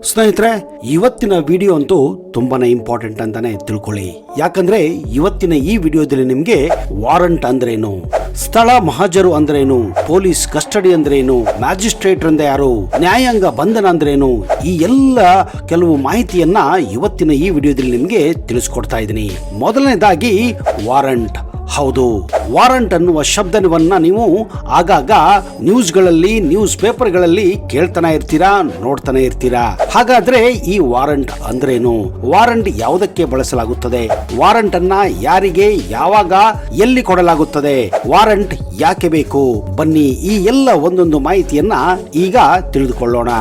ಸ್ನೇಹಿತರೆ, ಇವತ್ತಿನ ವಿಡಿಯೋ ಅಂತೂ ತುಂಬಾನೇ ಇಂಪಾರ್ಟೆಂಟ್ ಅಂತಾನೆ ತಿಳ್ಕೊಳ್ಳಿ. ಯಾಕಂದ್ರೆ ಇವತ್ತಿನ ಈ ವಿಡಿಯೋದಲ್ಲಿ ನಿಮ್ಗೆ ವಾರಂಟ್ ಅಂದ್ರೇನು, ಸ್ಥಳ ಮಹಾಜರು ಅಂದ್ರೇನು, ಪೊಲೀಸ್ ಕಸ್ಟಡಿ ಅಂದ್ರೇನು, ಮ್ಯಾಜಿಸ್ಟ್ರೇಟ್ ಅಂದ್ರೆ ಯಾರು, ನ್ಯಾಯಾಂಗ ಬಂಧನ ಅಂದ್ರೇನು, ಈ ಎಲ್ಲ ಕೆಲವು ಮಾಹಿತಿಯನ್ನ ಇವತ್ತಿನ ಈ ವಿಡಿಯೋದಲ್ಲಿ ನಿಮ್ಗೆ ತಿಳಿಸ್ಕೊಡ್ತಾ ಇದ್ದೀನಿ. ಮೊದಲನೇದಾಗಿ ವಾರಂಟ್. ಹೌದು, ವಾರಂಟ್ ಅನ್ನುವ ಶಬ್ದವನ್ನ ನೀವು ಆಗಾಗ ನ್ಯೂಸ್ಗಳಲ್ಲಿ, ನ್ಯೂಸ್ ಪೇಪರ್ಗಳಲ್ಲಿ ಕೇಳ್ತಾನೆ ಇರ್ತೀರಾ, ನೋಡ್ತಾನೆ ಇರ್ತೀರಾ. ಹಾಗಾದ್ರೆ ಈ ವಾರಂಟ್ ಅಂದ್ರೇನು, ವಾರಂಟ್ ಯಾವುದಕ್ಕೆ ಬಳಸಲಾಗುತ್ತದೆ, ವಾರಂಟ್ ಅನ್ನ ಯಾರಿಗೆ, ಯಾವಾಗ, ಎಲ್ಲಿ ಕೊಡಲಾಗುತ್ತದೆ, ವಾರಂಟ್ ಯಾಕೆ ಬೇಕು, ಬನ್ನಿ ಈ ಎಲ್ಲ ಒಂದೊಂದು ಮಾಹಿತಿಯನ್ನ ಈಗ ತಿಳಿದುಕೊಳ್ಳೋಣ.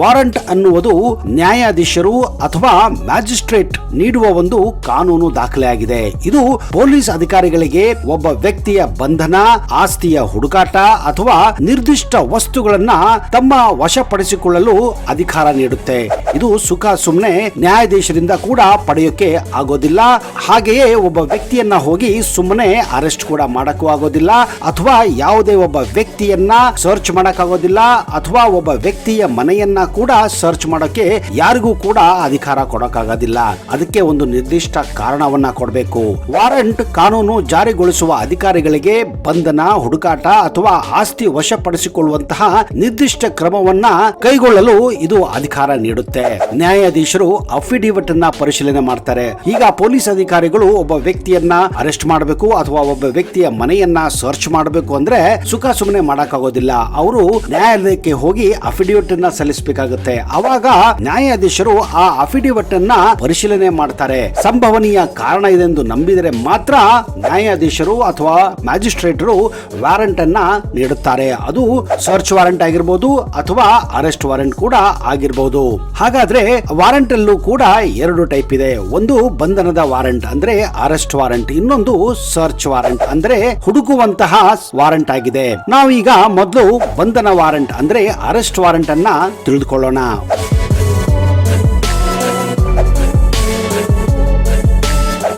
ವಾರಂಟ್ ಅನ್ನುವುದು ನ್ಯಾಯಾಧೀಶರು ಅಥವಾ ಮ್ಯಾಜಿಸ್ಟ್ರೇಟ್ ನೀಡುವ ಒಂದು ಕಾನೂನು ದಾಖಲೆ ಆಗಿದೆ. ಇದು ಪೊಲೀಸ್ ಅಧಿಕಾರಿಗಳಿಗೆ ಒಬ್ಬ ವ್ಯಕ್ತಿಯ ಬಂಧನ, ಆಸ್ತಿಯ ಹುಡುಕಾಟ ಅಥವಾ ನಿರ್ದಿಷ್ಟ ವಸ್ತುಗಳನ್ನ ತಮ್ಮ ವಶಪಡಿಸಿಕೊಳ್ಳಲು ಅಧಿಕಾರ ನೀಡುತ್ತೆ. ಇದು ಸುಖ ಸುಮ್ಮನೆ ನ್ಯಾಯಾಧೀಶರಿಂದ ಕೂಡ ಪಡೆಯೋಕೆ ಆಗೋದಿಲ್ಲ. ಹಾಗೆಯೇ ಒಬ್ಬ ವ್ಯಕ್ತಿಯನ್ನ ಹೋಗಿ ಸುಮ್ಮನೆ ಅರೆಸ್ಟ್ ಕೂಡ ಮಾಡಕ್ಕೂ ಆಗೋದಿಲ್ಲ, ಅಥವಾ ಯಾವುದೇ ಒಬ್ಬ ವ್ಯಕ್ತಿಯನ್ನ ಸರ್ಚ್ ಮಾಡಕ್ಕಾಗೋದಿಲ್ಲ, ಅಥವಾ ಒಬ್ಬ ವ್ಯಕ್ತಿಯ ಮನೆಯನ್ನ ಕೂಡ ಸರ್ಚ್ ಮಾಡೋಕೆ ಯಾರಿಗೂ ಕೂಡ ಅಧಿಕಾರ ಕೊಡಕ್ಕಾಗೋದಿಲ್ಲ. ಅದಕ್ಕೆ ಒಂದು ನಿರ್ದಿಷ್ಟ ಕಾರಣವನ್ನ ಕೊಡಬೇಕು. ವಾರಂಟ್ ಕಾನೂನು ಜಾರಿಗೊಳಿಸುವ ಅಧಿಕಾರಿಗಳಿಗೆ ಬಂಧನ, ಹುಡುಕಾಟ ಅಥವಾ ಆಸ್ತಿ ವಶಪಡಿಸಿಕೊಳ್ಳುವಂತಹ ನಿರ್ದಿಷ್ಟ ಕ್ರಮವನ್ನ ಕೈಗೊಳ್ಳಲು ಇದು ಅಧಿಕಾರ ನೀಡುತ್ತೆ. ನ್ಯಾಯಾಧೀಶರು ಅಫಿಡವಿಟ್ ಅನ್ನ ಪರಿಶೀಲನೆ ಮಾಡ್ತಾರೆ. ಈಗ ಪೊಲೀಸ್ ಅಧಿಕಾರಿಗಳು ಒಬ್ಬ ವ್ಯಕ್ತಿಯನ್ನ ಅರೆಸ್ಟ್ ಮಾಡಬೇಕು ಅಥವಾ ಒಬ್ಬ ವ್ಯಕ್ತಿಯ ಮನೆಯನ್ನ ಸರ್ಚ್ ಮಾಡಬೇಕು ಅಂದ್ರೆ ಸುಖ ಸುಮ್ಮನೆ ಮಾಡಕ್ಕಾಗೋದಿಲ್ಲ. ಅವರು ನ್ಯಾಯಾಲಯಕ್ಕೆ ಹೋಗಿ ಅಫಿಡವಿಟ್ ಅನ್ನ ಸಲ್ಲಿಸಬೇಕಾಗುತ್ತೆ. ಅವಾಗ ನ್ಯಾಯಾಧೀಶರು ಆ ಅಫಿಡವಿಟ್ ಅನ್ನ ಪರಿಶೀಲನೆ ಮಾಡ್ತಾರೆ. ಸಂಭವನೀಯ ಕಾರಣ ಇದೆ ಎಂದು ನಂಬಿದರೆ ಮಾತ್ರ ನ್ಯಾಯಾಧೀಶರು ಅಥವಾ ಮ್ಯಾಜಿಸ್ಟ್ರೇಟರು ವಾರಂಟ್ ಅನ್ನ ನೀಡುತ್ತಾರೆ. ಅದು ಸರ್ಚ್ ವಾರಂಟ್ ಆಗಿರಬಹುದು ಅಥವಾ ಅರೆಸ್ಟ್ ವಾರಂಟ್ ಕೂಡ ಆಗಿರಬಹುದು. ಹಾಗಾದ್ರೆ ವಾರಂಟ್ ಅಲ್ಲೂ ಕೂಡ ಎರಡು ಟೈಪ್ ಇದೆ. ಒಂದು ಬಂಧನದ ವಾರಂಟ್ ಅಂದ್ರೆ ಅರೆಸ್ಟ್ ವಾರಂಟ್, ಇನ್ನೊಂದು ಸರ್ಚ್ ವಾರಂಟ್ ಅಂದ್ರೆ ಹುಡುಕುವಂತಹ ವಾರಂಟ್ ಆಗಿದೆ. ನಾವೀಗ ಮೊದಲು ಬಂಧನ ವಾರಂಟ್ ಅಂದ್ರೆ ಅರೆಸ್ಟ್ ವಾರಂಟ್ ಅನ್ನ ತಿಳಿದುಕೊಳ್ಳೋಣ.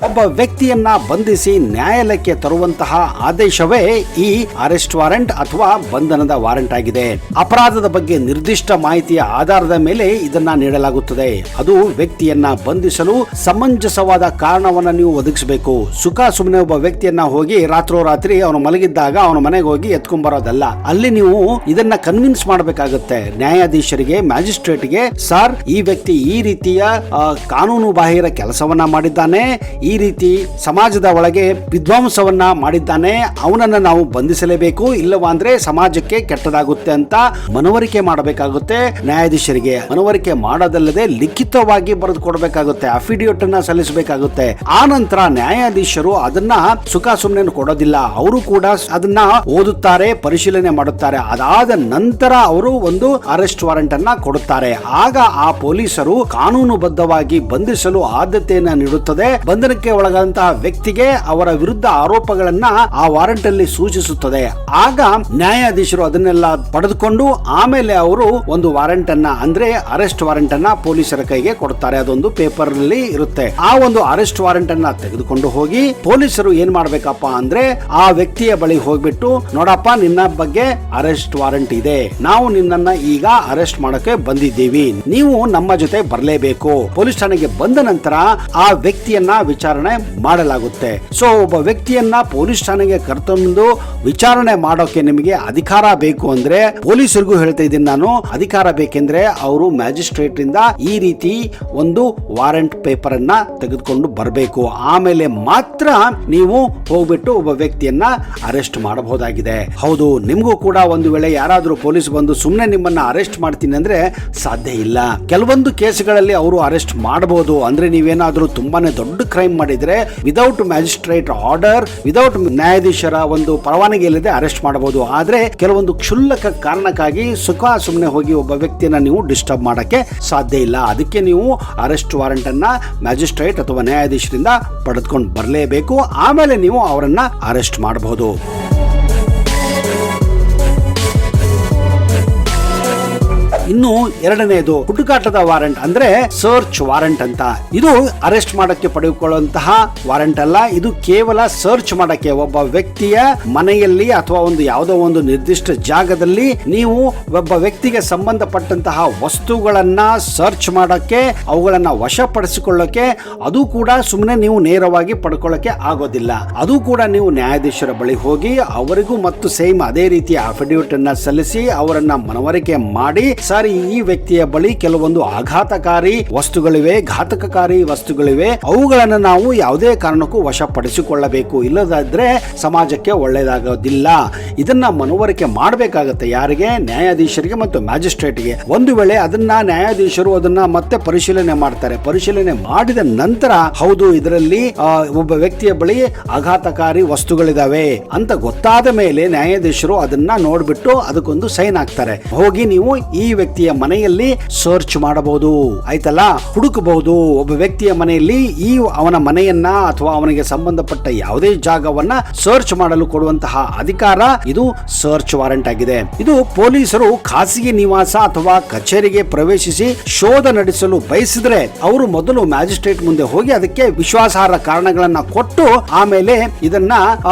ಒಬ್ಬ ವ್ಯಕ್ತಿಯನ್ನ ಬಂಧಿಸಿ ನ್ಯಾಯಾಲಯಕ್ಕೆ ತರುವಂತಹ ಆದೇಶವೇ ಈ ಅರೆಸ್ಟ್ ವಾರಂಟ್ ಅಥವಾ ಬಂಧನದ ವಾರಂಟ್ ಆಗಿದೆ. ಅಪರಾಧದ ಬಗ್ಗೆ ನಿರ್ದಿಷ್ಟ ಮಾಹಿತಿಯ ಆಧಾರದ ಮೇಲೆ ಇದನ್ನ ನೀಡಲಾಗುತ್ತದೆ. ಅದು ವ್ಯಕ್ತಿಯನ್ನ ಬಂಧಿಸಲು ಸಮಂಜಸವಾದ ಕಾರಣವನ್ನ ನೀವು ಒದಗಿಸಬೇಕು. ಸುಖ ಸುಮ್ಮನೆ ಒಬ್ಬ ವ್ಯಕ್ತಿಯನ್ನ ಹೋಗಿ ರಾತ್ರೋರಾತ್ರಿ ಅವನು ಮಲಗಿದ್ದಾಗ ಅವನ ಮನೆಗೆ ಹೋಗಿ ಎತ್ಕೊಂಡ್ ಬರೋದಲ್ಲ. ಅಲ್ಲಿ ನೀವು ಇದನ್ನ ಕನ್ವಿನ್ಸ್ ಮಾಡಬೇಕಾಗುತ್ತೆ ನ್ಯಾಯಾಧೀಶರಿಗೆ, ಮ್ಯಾಜಿಸ್ಟ್ರೇಟ್ಗೆ. ಸರ್, ಈ ವ್ಯಕ್ತಿ ಈ ರೀತಿಯ ಕಾನೂನು ಬಾಹಿರ ಕೆಲಸವನ್ನ ಮಾಡಿದ್ದಾನೆ, ಈ ರೀತಿ ಸಮಾಜದ ಒಳಗೆ ವಿಧ್ವಂಸವನ್ನ ಮಾಡಿದ್ದಾನೆ, ಅವನನ್ನ ನಾವು ಬಂಧಿಸಲೇಬೇಕು, ಇಲ್ಲವಾಂದ್ರೆ ಸಮಾಜಕ್ಕೆ ಕೆಟ್ಟದಾಗುತ್ತೆ ಅಂತ ಮನವರಿಕೆ ಮಾಡಬೇಕಾಗುತ್ತೆ ನ್ಯಾಯಾಧೀಶರಿಗೆ. ಮನವರಿಕೆ ಮಾಡೋದಲ್ಲದೆ ಲಿಖಿತವಾಗಿ ಬರೆದು ಕೊಡಬೇಕಾಗುತ್ತೆ, ಅಫಿಡವಿಟ್ ಅನ್ನ ಸಲ್ಲಿಸಬೇಕಾಗುತ್ತೆ. ಆ ನಂತರ ನ್ಯಾಯಾಧೀಶರು ಅದನ್ನ ಸುಖ ಸುಮ್ಮನೆ ಕೊಡೋದಿಲ್ಲ. ಅವರು ಕೂಡ ಅದನ್ನ ಓದುತ್ತಾರೆ, ಪರಿಶೀಲನೆ ಮಾಡುತ್ತಾರೆ. ಅದಾದ ನಂತರ ಅವರು ಒಂದು ಅರೆಸ್ಟ್ ವಾರಂಟ್ ಅನ್ನ ಕೊಡುತ್ತಾರೆ. ಆಗ ಆ ಪೊಲೀಸರು ಕಾನೂನುಬದ್ಧವಾಗಿ ಬಂಧಿಸಲು ಆದ್ಯತೆಯನ್ನ ನೀಡುತ್ತದೆ. ಬಂಧನಕ್ಕೆ ಒಳಗಾದಂತಹ ವ್ಯಕ್ತಿಗೆ ಅವರ ವಿರುದ್ಧ ಆರೋಪಗಳನ್ನ ಆ ವಾರಂಟ್ ಅಲ್ಲಿ ಸೂಚಿಸುತ್ತದೆ. ಆಗ ನ್ಯಾಯಾಧೀಶರು ಅದನ್ನೆಲ್ಲ ಪಡೆದುಕೊಂಡು ಆಮೇಲೆ ಅವರು ಒಂದು ವಾರಂಟ್ ಅನ್ನ ಅಂದ್ರೆ ಅರೆಸ್ಟ್ ವಾರಂಟ್ ಅನ್ನ ಪೊಲೀಸರ ಕೈಗೆ ಕೊಡುತ್ತಾರೆ. ಅದೊಂದು ಪೇಪರ್ ನಲ್ಲಿ ಇರುತ್ತೆ. ಆ ಒಂದು ಅರೆಸ್ಟ್ ವಾರಂಟ್ ಅನ್ನ ತೆಗೆದುಕೊಂಡು ಹೋಗಿ ಪೊಲೀಸರು ಏನ್ ಮಾಡ್ಬೇಕಪ್ಪ ಅಂದ್ರೆ ಆ ವ್ಯಕ್ತಿಯ ಬಳಿ ಹೋಗ್ಬಿಟ್ಟು, ನೋಡಪ್ಪ, ನಿನ್ನ ಬಗ್ಗೆ ಅರೆಸ್ಟ್ ವಾರಂಟ್ ಇದೆ, ನಾವು ನಿನ್ನನ್ನ ಈಗ ಅರೆಸ್ಟ್ ಮಾಡಕ್ಕೆ ಬಂದಿದ್ದೀವಿ, ನೀವು ನಮ್ಮ ಜೊತೆ ಬರಲೇಬೇಕು. ಪೊಲೀಸ್ ಠಾಣೆಗೆ ಬಂದ ನಂತರ ಆ ವ್ಯಕ್ತಿಯನ್ನ ವಿಚಾರಣೆ ಮಾಡಲಾಗುತ್ತೆ. ಸೊ ಒಬ್ಬ ವ್ಯಕ್ತಿಯನ್ನ ಪೊಲೀಸ್ ಠಾಣೆಗೆ ಕರೆತಂದು ವಿಚಾರಣೆ ಮಾಡೋಕೆ ನಿಮಗೆ ಅಧಿಕಾರ ಬೇಕು ಅಂದ್ರೆ, ಪೊಲೀಸರಿಗೂ ಹೇಳ್ತಾ ಇದ್ದೀನಿ ನಾನು, ಅಧಿಕಾರ ಬೇಕೆಂದ್ರೆ ಅವರು ಮ್ಯಾಜಿಸ್ಟ್ರೇಟ್ ಇಂದ ಈ ರೀತಿ ಒಂದು ವಾರಂಟ್ ಪೇಪರ್ ಅನ್ನ ತೆಗೆದುಕೊಂಡು ಬರಬೇಕು. ಆಮೇಲೆ ಮಾತ್ರ ನೀವು ಹೋಗ್ಬಿಟ್ಟು ಒಬ್ಬ ವ್ಯಕ್ತಿಯನ್ನ ಅರೆಸ್ಟ್ ಮಾಡಬಹುದಾಗಿದೆ. ಹೌದು, ನಿಮಗೂ ಕೂಡ ಒಂದು ವೇಳೆ ಯಾರಾದ್ರೂ ಪೊಲೀಸ್ ಬಂದು ಸುಮ್ಮನೆ ನಿಮ್ಮನ್ನ ಅರೆಸ್ಟ್ ಮಾಡ್ತೀನಿ ಅಂದ್ರೆ ಸಾಧ್ಯ ಇಲ್ಲ. ಕೆಲವೊಂದು ಕೇಸ್ಗಳಲ್ಲಿ ಅವರು ಅರೆಸ್ಟ್ ಮಾಡಬಹುದು. ಅಂದ್ರೆ ನೀವೇನಾದ್ರೂ ತುಂಬಾನೇ ದೊಡ್ಡ ಕ್ರೈಮ್ ಮಾಡಿದ್ರೆ ವಿದೌಟ್ ಮ್ಯಾಜಿಸ್ಟ್ರೇಟ್ ಆರ್ಡರ್, ವಿದೌಟ್ ನ್ಯಾಯಾಧೀಶರ ಒಂದು ಪರವಾನಗಿ ಇಲ್ಲದೆ ಅರೆಸ್ಟ್ ಮಾಡಬಹುದು. ಆದ್ರೆ ಕೆಲವೊಂದು ಕ್ಷುಲ್ಲಕ ಕಾರಣಕ್ಕಾಗಿ ಸುಖ ಸುಮ್ಮನೆ ಹೋಗಿ ಒಬ್ಬ ವ್ಯಕ್ತಿಯನ್ನ ನೀವು ಡಿಸ್ಟರ್ಬ್ ಮಾಡಕ್ಕೆ ಸಾಧ್ಯ ಇಲ್ಲ. ಅದಕ್ಕೆ ನೀವು ಅರೆಸ್ಟ್ ವಾರಂಟ್ ಅನ್ನ ಮ್ಯಾಜಿಸ್ಟ್ರೇಟ್ ಅಥವಾ ನ್ಯಾಯಾಧೀಶರಿಂದ ಪಡೆದುಕೊಂಡು ಬರಲೇಬೇಕು. ಆಮೇಲೆ ನೀವು ಅವರನ್ನ ಅರೆಸ್ಟ್ ಮಾಡಬಹುದು. ಇನ್ನು ಎರಡನೇದು ಹುಡುಕಾಟದ ವಾರೆಂಟ್ ಅಂದ್ರೆ ಸರ್ಚ್ ವಾರೆಂಟ್ ಅಂತ. ಇದು ಅರೆಸ್ಟ್ ಮಾಡಕ್ಕೆ ಪಡೆದುಕೊಳ್ಳುವಂತಹ ವಾರೆಂಟ್ ಅಲ್ಲ, ಇದು ಕೇವಲ ಸರ್ಚ್ ಮಾಡಕ್ಕೆ ಒಬ್ಬ ವ್ಯಕ್ತಿಯ ಮನೆಯಲ್ಲಿ ಅಥವಾ ಒಂದು ಯಾವುದೋ ಒಂದು ನಿರ್ದಿಷ್ಟ ಜಾಗದಲ್ಲಿ ನೀವು ಒಬ್ಬ ವ್ಯಕ್ತಿಗೆ ಸಂಬಂಧಪಟ್ಟಂತಹ ವಸ್ತುಗಳನ್ನ ಸರ್ಚ್ ಮಾಡಕ್ಕೆ, ಅವುಗಳನ್ನ ವಶಪಡಿಸಿಕೊಳ್ಳಕ್ಕೆ, ಅದು ಕೂಡ ಸುಮ್ಮನೆ ನೀವು ನೇರವಾಗಿ ಪಡ್ಕೊಳ್ಳಕ್ಕೆ ಆಗೋದಿಲ್ಲ. ಅದು ಕೂಡ ನೀವು ನ್ಯಾಯಾಧೀಶರ ಬಳಿ ಹೋಗಿ ಅವರಿಗೂ ಮತ್ತು ಸೇಮ್ ಅದೇ ರೀತಿಯ ಅಫಿಡವಿಟ್ ಅನ್ನ ಸಲ್ಲಿಸಿ ಅವರನ್ನ ಮನವರಿಕೆ ಮಾಡಿ, ಸರ್ ಈ ವ್ಯಕ್ತಿಯ ಬಳಿ ಕೆಲವೊಂದು ಆಘಾತಕಾರಿ ವಸ್ತುಗಳಿವೆ, ಘಾತಕಕಾರಿ ವಸ್ತುಗಳಿವೆ, ಅವುಗಳನ್ನು ನಾವು ಯಾವುದೇ ಕಾರಣಕ್ಕೂ ವಶಪಡಿಸಿಕೊಳ್ಳಬೇಕು, ಇಲ್ಲದಾದ್ರೆ ಸಮಾಜಕ್ಕೆ ಒಳ್ಳೆಯದಾಗೋದಿಲ್ಲ. ಇದನ್ನ ಮನವರಿಕೆ ಮಾಡಬೇಕಾಗತ್ತೆ. ಯಾರಿಗೆ? ನ್ಯಾಯಾಧೀಶರಿಗೆ ಮತ್ತು ಮ್ಯಾಜಿಸ್ಟ್ರೇಟ್ಗೆ. ಒಂದು ವೇಳೆ ಅದನ್ನ ನ್ಯಾಯಾಧೀಶರು ಅದನ್ನ ಮತ್ತೆ ಪರಿಶೀಲನೆ ಮಾಡ್ತಾರೆ. ಪರಿಶೀಲನೆ ಮಾಡಿದ ನಂತರ ಹೌದು ಇದರಲ್ಲಿ ಒಬ್ಬ ವ್ಯಕ್ತಿಯ ಬಳಿ ಆಘಾತಕಾರಿ ವಸ್ತುಗಳಿದಾವೆ ಅಂತ ಗೊತ್ತಾದ ಮೇಲೆ ನ್ಯಾಯಾಧೀಶರು ಅದನ್ನ ನೋಡ್ಬಿಟ್ಟು ಅದಕ್ಕೊಂದು ಸೈನ್ ಹಾಕ್ತಾರೆ. ಹೋಗಿ ನೀವು ಈ ವ್ಯಕ್ತಿಯ ಮನೆಯಲ್ಲಿ ಸರ್ಚ್ ಮಾಡಬಹುದು, ಆಯ್ತಲ್ಲ, ಹುಡುಕಬಹುದು. ಒಬ್ಬ ವ್ಯಕ್ತಿಯ ಮನೆಯಲ್ಲಿ ಅವನ ಮನೆಯನ್ನ ಅಥವಾ ಅವನಿಗೆ ಸಂಬಂಧಪಟ್ಟ ಯಾವುದೇ ಜಾಗವನ್ನ ಸರ್ಚ್ ಮಾಡಲು ಕೊಡುವಂತಹ ಅಧಿಕಾರ ಇದು ಸರ್ಚ್ ವಾರೆಂಟ್ ಆಗಿದೆ. ಇದು ಪೊಲೀಸರು ಖಾಸಗಿ ನಿವಾಸ ಅಥವಾ ಕಚೇರಿಗೆ ಪ್ರವೇಶಿಸಿ ಶೋಧ ನಡೆಸಲು ಬಯಸಿದ್ರೆ ಅವರು ಮೊದಲು ಮ್ಯಾಜಿಸ್ಟ್ರೇಟ್ ಮುಂದೆ ಹೋಗಿ ಅದಕ್ಕೆ ವಿಶ್ವಾಸಾರ್ಹ ಕಾರಣಗಳನ್ನ ಕೊಟ್ಟು ಆಮೇಲೆ ಇದನ್ನ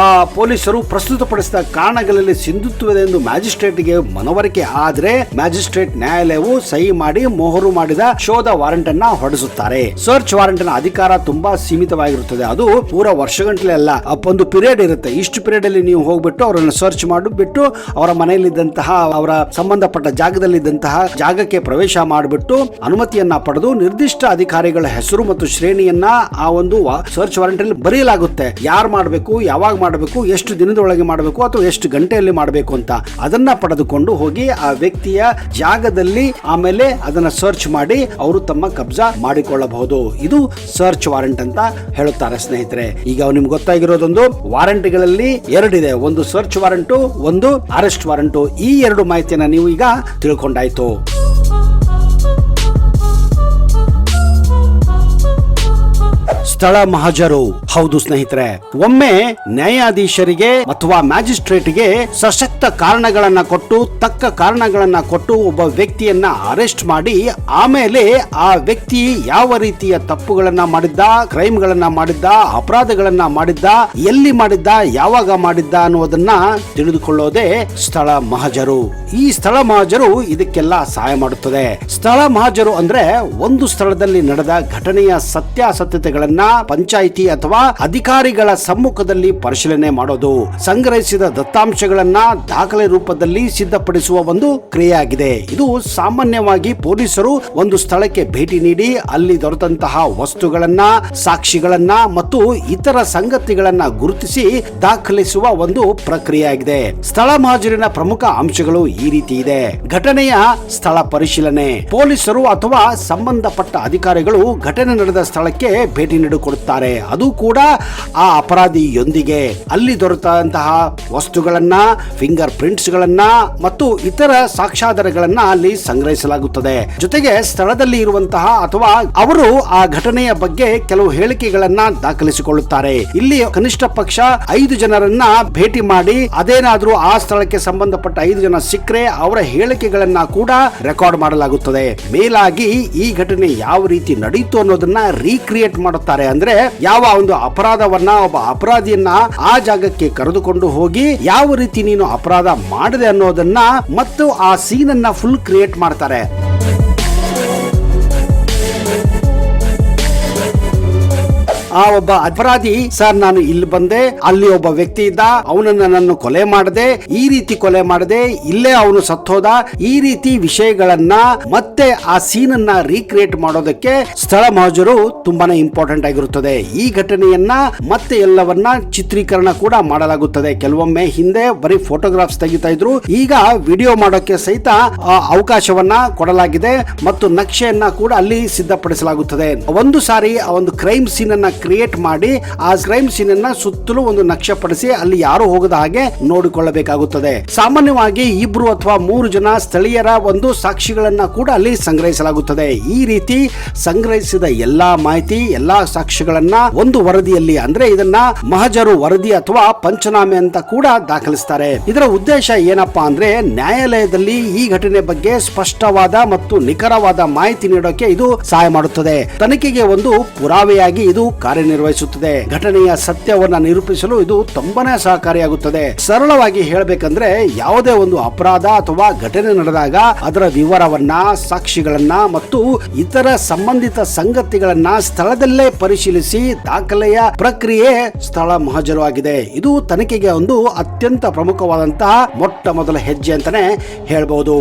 ಪೊಲೀಸರು ಪ್ರಸ್ತುತಪಡಿಸಿದ ಕಾರಣಗಳಲ್ಲಿ ಸಿಂಧುತ್ವವಿದೆ ಎಂದು ಮ್ಯಾಜಿಸ್ಟ್ರೇಟ್ಗೆ ಮನವರಿಕೆ ಆದ್ರೆ ಮ್ಯಾಜಿಸ್ಟ್ರೇಟ್ ನ್ಯಾಯಾಲಯವು ಸಹಿ ಮಾಡಿ ಮೊಹರು ಮಾಡಿದ ಶೋಧ ವಾರೆಂಟ್ ಅನ್ನ ಹೊರಡಿಸುತ್ತಾರೆ. ಸರ್ಚ್ ವಾರೆಂಟ್ ನ ಅಧಿಕಾರ ತುಂಬಾ ಸೀಮಿತವಾಗಿರುತ್ತದೆ. ಅದು ಪೂರಾ ವರ್ಷಗಂಟಲೆ ಅಲ್ಲ, ಒಂದು ಪೀರಿಯಡ್ ಇರುತ್ತೆ. ಇಷ್ಟು ಪೀರಿಯಡ್ ಅಲ್ಲಿ ನೀವು ಹೋಗ್ಬಿಟ್ಟು ಅವರನ್ನು ಸರ್ಚ್ ಮಾಡಿಬಿಟ್ಟು ಅವರ ಮನೆಯಲ್ಲಿದ್ದಂತಹ ಅವರ ಸಂಬಂಧಪಟ್ಟ ಜಾಗದಲ್ಲಿದ್ದಂತಹ ಜಾಗಕ್ಕೆ ಪ್ರವೇಶ ಮಾಡಿಬಿಟ್ಟು ಅನುಮತಿಯನ್ನ ಪಡೆದು ನಿರ್ದಿಷ್ಟ ಅಧಿಕಾರಿಗಳ ಹೆಸರು ಮತ್ತು ಶ್ರೇಣಿಯನ್ನ ಆ ಒಂದು ಸರ್ಚ್ ವಾರೆಂಟ್ ಅಲ್ಲಿ ಬರೆಯಲಾಗುತ್ತೆ. ಯಾರು ಮಾಡಬೇಕು, ಯಾವಾಗ ಮಾಡಬೇಕು, ಎಷ್ಟು ದಿನದೊಳಗೆ ಮಾಡಬೇಕು ಅಥವಾ ಎಷ್ಟು ಗಂಟೆಯಲ್ಲಿ ಮಾಡಬೇಕು ಅಂತ ಅದನ್ನ ಪಡೆದುಕೊಂಡು ಹೋಗಿ ಆ ವ್ಯಕ್ತಿಯ ಜಾಗದಲ್ಲಿ ಆಮೇಲೆ ಅದನ್ನ ಸರ್ಚ್ ಮಾಡಿ ಅವರು ತಮ್ಮ ಕಬ್ಜಾ ಮಾಡಿಕೊಳ್ಳಬಹುದು. ಇದು ಸರ್ಚ್ ವಾರೆಂಟ್ ಅಂತ ಹೇಳುತ್ತಾರೆ ಸ್ನೇಹಿತರೆ. ಈಗ ನಿಮ್ಗೆ ಗೊತ್ತಾಗಿರೋದೊಂದು ವಾರೆಂಟ್ಗಳಲ್ಲಿ ಎರಡಿದೆ, ಒಂದು ಸರ್ಚ್ ವಾರೆಂಟು, ಒಂದು ಅರೆಸ್ಟ್ ವಾರೆಂಟು. ಈ ಎರಡು ಮಾಹಿತಿಯನ್ನ ನೀವು ಈಗ ತಿಳ್ಕೊಂಡಾಯ್ತು. ಸ್ಥಳ ಮಹಜರು. ಹೌದು ಸ್ನೇಹಿತರೆ, ಒಮ್ಮೆ ನ್ಯಾಯಾಧೀಶರಿಗೆ ಅಥವಾ ಮ್ಯಾಜಿಸ್ಟ್ರೇಟ್ಗೆ ಸಶಕ್ತ ಕಾರಣಗಳನ್ನ ಕೊಟ್ಟು, ತಕ್ಕ ಕಾರಣಗಳನ್ನ ಕೊಟ್ಟು ಒಬ್ಬ ವ್ಯಕ್ತಿಯನ್ನ ಅರೆಸ್ಟ್ ಮಾಡಿ ಆಮೇಲೆ ಆ ವ್ಯಕ್ತಿ ಯಾವ ರೀತಿಯ ತಪ್ಪುಗಳನ್ನ ಮಾಡಿದ್ದ, ಕ್ರೈಮ್ಗಳನ್ನ ಮಾಡಿದ್ದ, ಅಪರಾಧಗಳನ್ನ ಮಾಡಿದ್ದ, ಎಲ್ಲಿ ಮಾಡಿದ್ದ, ಯಾವಾಗ ಮಾಡಿದ್ದ ಅನ್ನೋದನ್ನ ತಿಳಿದುಕೊಳ್ಳೋದೇ ಸ್ಥಳ ಮಹಜರು. ಈ ಸ್ಥಳ ಮಹಜರು ಇದಕ್ಕೆಲ್ಲ ಸಹಾಯ ಮಾಡುತ್ತದೆ. ಸ್ಥಳ ಮಹಜರು ಅಂದ್ರೆ ಒಂದು ಸ್ಥಳದಲ್ಲಿ ನಡೆದ ಘಟನೆಯ ಸತ್ಯಾಸತ್ಯತೆಗಳನ್ನ ಪಂಚಾಯಿತಿ ಅಥವಾ ಅಧಿಕಾರಿಗಳ ಸಮ್ಮುಖದಲ್ಲಿ ಪರಿಶೀಲನೆ ಮಾಡೋದು, ಸಂಗ್ರಹಿಸಿದ ದತ್ತಾಂಶಗಳನ್ನ ದಾಖಲೆ ರೂಪದಲ್ಲಿ ಸಿದ್ಧಪಡಿಸುವ ಒಂದು ಕ್ರಿಯೆಯಾಗಿದೆ. ಇದು ಸಾಮಾನ್ಯವಾಗಿ ಪೊಲೀಸರು ಒಂದು ಸ್ಥಳಕ್ಕೆ ಭೇಟಿ ನೀಡಿ ಅಲ್ಲಿ ದೊರೆತಂತಹ ವಸ್ತುಗಳನ್ನ, ಸಾಕ್ಷಿಗಳನ್ನ ಮತ್ತು ಇತರ ಸಂಗತಿಗಳನ್ನ ಗುರುತಿಸಿ ದಾಖಲಿಸುವ ಒಂದು ಪ್ರಕ್ರಿಯೆಯಾಗಿದೆ. ಸ್ಥಳ ಮಹಜರಿನ ಪ್ರಮುಖ ಅಂಶಗಳು ಈ ರೀತಿ ಇದೆ. ಘಟನೆಯ ಸ್ಥಳ ಪರಿಶೀಲನೆ. ಪೊಲೀಸರು ಅಥವಾ ಸಂಬಂಧಪಟ್ಟ ಅಧಿಕಾರಿಗಳು ಘಟನೆ ನಡೆದ ಸ್ಥಳಕ್ಕೆ ಭೇಟಿ ನೀಡಿಕೊಡುತ್ತಾರೆ. ಅದು ಕೂಡ ಆ ಅಪರಾಧಿಯೊಂದಿಗೆ ಅಲ್ಲಿ ದೊರೆತಂತಹ ವಸ್ತುಗಳನ್ನ, ಫಿಂಗರ್ ಪ್ರಿಂಟ್ಸ್ ಗಳನ್ನ ಮತ್ತು ಇತರ ಸಾಕ್ಷ್ಯಾಧಾರಗಳನ್ನ ಅಲ್ಲಿ ಸಂಗ್ರಹಿಸಲಾಗುತ್ತದೆ. ಜೊತೆಗೆ ಸ್ಥಳದಲ್ಲಿ ಇರುವಂತಹ ಅಥವಾ ಅವರು ಆ ಘಟನೆಯ ಬಗ್ಗೆ ಕೆಲವು ಹೇಳಿಕೆಗಳನ್ನ ದಾಖಲಿಸಿಕೊಳ್ಳುತ್ತಾರೆ. ಇಲ್ಲಿ ಕನಿಷ್ಠ ಪಕ್ಷ 5 ಜನರನ್ನ ಭೇಟಿ ಮಾಡಿ ಅದೇನಾದ್ರೂ ಆ ಸ್ಥಳಕ್ಕೆ ಸಂಬಂಧಪಟ್ಟ 5 ಜನ ಸಿಕ್ಕರೆ ಅವರ ಹೇಳಿಕೆಗಳನ್ನ ಕೂಡ ರೆಕಾರ್ಡ್ ಮಾಡಲಾಗುತ್ತದೆ. ಮೇಲಾಗಿ ಈ ಘಟನೆ ಯಾವ ರೀತಿ ನಡೆಯಿತು ಅನ್ನೋದನ್ನ ರೀಕ್ರಿಯೇಟ್ ಮಾಡುತ್ತಾರೆ. ಅಂದ್ರೆ ಯಾವ ಒಂದು ಅಪರಾಧವನ್ನ, ಒಬ್ಬ ಅಪರಾಧಿಯನ್ನ ಆ ಜಾಗಕ್ಕೆ ಕರೆದುಕೊಂಡು ಹೋಗಿ ಯಾವ ರೀತಿ ನೀನು ಅಪರಾಧ ಮಾಡಿದೆ ಅನ್ನೋದನ್ನ ಮತ್ತು ಆ ಸೀನ್ ಅನ್ನ ಫುಲ್ ಕ್ರಿಯೇಟ್ ಮಾಡ್ತಾರೆ. ಆ ಒಬ್ಬ ಅಪರಾಧಿ, ಸರ್ ನಾನು ಇಲ್ಲಿ ಬಂದೆ, ಅಲ್ಲಿ ಒಬ್ಬ ವ್ಯಕ್ತಿ ಇದ್ದ, ಅವನನ್ನ ನಾನು ಕೊಲೆ ಮಾಡದೆ, ಈ ರೀತಿ ಕೊಲೆ ಮಾಡದೆ, ಇಲ್ಲೇ ಅವನು ಸತ್ತೋದ, ಈ ರೀತಿ ವಿಷಯಗಳನ್ನ ಮತ್ತೆ ಆ ಸೀನ್ ಅನ್ನ ರೀಕ್ರಿಯೇಟ್ ಮಾಡೋದಕ್ಕೆ ಸ್ಥಳ ಮಹಜರು ತುಂಬಾನೇ ಇಂಪಾರ್ಟೆಂಟ್ ಆಗಿರುತ್ತದೆ. ಈ ಘಟನೆಯನ್ನ ಮತ್ತೆ ಎಲ್ಲವನ್ನ ಚಿತ್ರೀಕರಣ ಕೂಡ ಮಾಡಲಾಗುತ್ತದೆ. ಕೆಲವೊಮ್ಮೆ ಹಿಂದೆ ಬರೀ ಫೋಟೋಗ್ರಾಫ್ಸ್ ತೆಗಿತಾ ಇದ್ರು, ಈಗ ವಿಡಿಯೋ ಮಾಡೋಕೆ ಸಹಿತ ಅವಕಾಶವನ್ನ ಕೊಡಲಾಗಿದೆ ಮತ್ತು ನಕ್ಷೆಯನ್ನ ಕೂಡ ಅಲ್ಲಿ ಸಿದ್ಧಪಡಿಸಲಾಗುತ್ತದೆ. ಒಂದು ಸಾರಿ ಆ ಒಂದು ಕ್ರೈಮ್ ಸೀನ್ ಅನ್ನ ಕ್ರಿಯೇಟ್ ಮಾಡಿ ಆ ಕ್ರೈಮ್ ಸೀನ್ ಅನ್ನ ಸುತ್ತಲೂ ಒಂದು ನಕ್ಷೆ ಪಡಿಸಿ ಅಲ್ಲಿ ಯಾರು ಹೋಗದ ಹಾಗೆ ನೋಡಿಕೊಳ್ಳಬೇಕಾಗುತ್ತದೆ. ಸಾಮಾನ್ಯವಾಗಿ 2 ಅಥವಾ 3 ಜನ ಸ್ಥಳೀಯರ ಒಂದು ಸಾಕ್ಷಿಗಳನ್ನ ಕೂಡ ಅಲ್ಲಿ ಸಂಗ್ರಹಿಸಲಾಗುತ್ತದೆ. ಈ ರೀತಿ ಸಂಗ್ರಹಿಸಿದ ಎಲ್ಲಾ ಮಾಹಿತಿ, ಎಲ್ಲಾ ಸಾಕ್ಷಿಗಳನ್ನ ಒಂದು ವರದಿಯಲ್ಲಿ, ಅಂದ್ರೆ ಇದನ್ನ ಮಹಜರು ವರದಿ ಅಥವಾ ಪಂಚನಾಮೆ ಅಂತ ಕೂಡ ದಾಖಲಿಸ್ತಾರೆ. ಇದರ ಉದ್ದೇಶ ಏನಪ್ಪಾ ಅಂದ್ರೆ ನ್ಯಾಯಾಲಯದಲ್ಲಿ ಈ ಘಟನೆ ಬಗ್ಗೆ ಸ್ಪಷ್ಟವಾದ ಮತ್ತು ನಿಖರವಾದ ಮಾಹಿತಿ ನೀಡೋಕೆ ಇದು ಸಹಾಯ ಮಾಡುತ್ತದೆ. ತನಿಖೆಗೆ ಒಂದು ಪುರಾವೆಯಾಗಿ ಇದು ಕಾರ್ಯನಿರ್ವಹಿಸುತ್ತದೆ. ಘಟನೆಯ ಸತ್ಯವನ್ನ ನಿರೂಪಿಸಲು ಇದು ತುಂಬಾನೇ ಸಹಕಾರಿಯಾಗುತ್ತದೆ. ಸರಳವಾಗಿ ಹೇಳಬೇಕಂದ್ರೆ ಯಾವುದೇ ಒಂದು ಅಪರಾಧ ಅಥವಾ ಘಟನೆ ನಡೆದಾಗ ಅದರ ವಿವರವನ್ನ, ಸಾಕ್ಷಿಗಳನ್ನ ಮತ್ತು ಇತರ ಸಂಬಂಧಿತ ಸಂಗತಿಗಳನ್ನ ಸ್ಥಳದಲ್ಲೇ ಪರಿಶೀಲಿಸಿ ದಾಖಲೆಯ ಪ್ರಕ್ರಿಯೆ ಸ್ಥಳ ಮಹಜರು ಆಗಿದೆ. ಇದು ತನಿಖೆಗೆ ಒಂದು ಅತ್ಯಂತ ಪ್ರಮುಖವಾದಂತಹ ಮೊಟ್ಟ ಮೊದಲ ಹೆಜ್ಜೆ ಅಂತಾನೆ ಹೇಳ್ಬಹುದು.